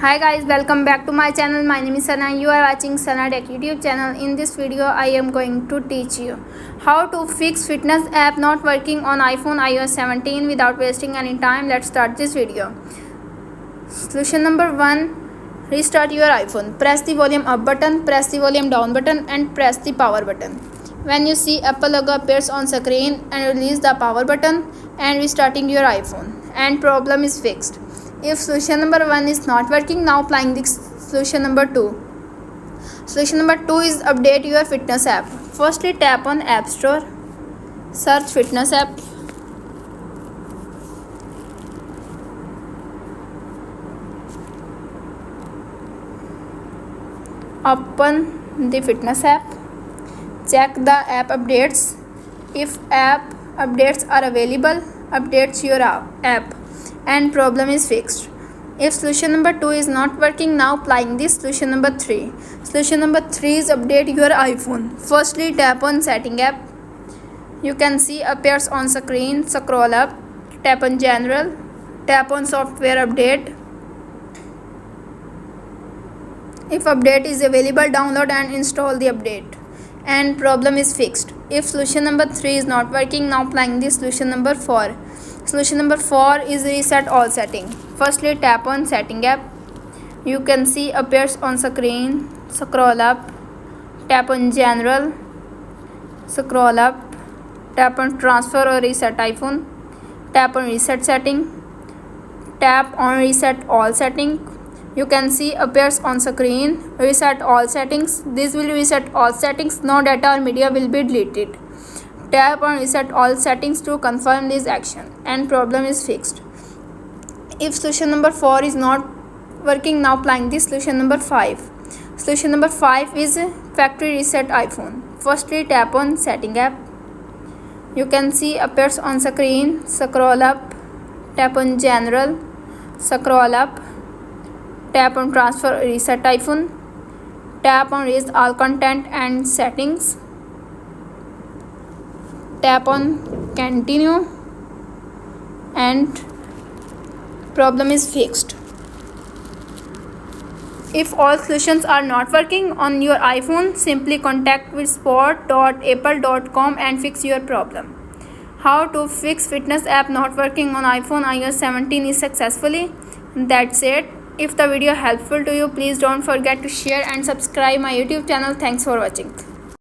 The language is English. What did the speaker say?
Hi guys, welcome back to my channel. My name is Sana. You are watching Sana Tech YouTube channel. In this video, I am going to teach you how to fix fitness app not working on iPhone iOS 17 without wasting any time. Let's start this video. Solution number 1. Restart your iPhone. Press the volume up button, press the volume down button and press the power button. When you see Apple logo appears on screen, and release the power button and restarting your iPhone, and problem is fixed. If solution number 1 is not working, now applying the solution number 2. Solution number 2 is update your fitness app. Firstly, tap on App Store, search fitness app. Open the fitness app. Check the app updates. If app updates are available, updates your app and problem is fixed. If solution number 2 is not working, now applying this solution number 3. Solution number 3 is update your iPhone. Firstly, tap on setting app. You can see appears on screen. Scroll up, tap on general, tap on software update. If update is available, download and install the update and problem is fixed. If solution number 3 is not working, now applying this solution number 4. Solution number 4 is reset all setting. Firstly, tap on setting app. You can see appears on screen. Scroll up, tap on general, scroll up, tap on transfer or reset iPhone, tap on reset setting, tap on reset all setting. You can see appears on screen reset all settings. This will reset all settings. No data or media will be deleted. Tap on reset all settings to confirm this action and problem is fixed. If solution number 4 is not working, now applying this solution number 5. Solution number 5 is factory reset iPhone. Firstly, tap on setting app. You can see appears on screen. Scroll up, tap on general, scroll up, tap on transfer reset iPhone, tap on erase all content and settings, tap on continue and problem is fixed. If all solutions are not working on your iPhone, simply contact with support.apple.com and fix your problem. How to fix fitness app not working on iPhone iOS 17 is successfully. That's it. If the video helpful to you, please don't forget to share and subscribe my YouTube channel. Thanks for watching.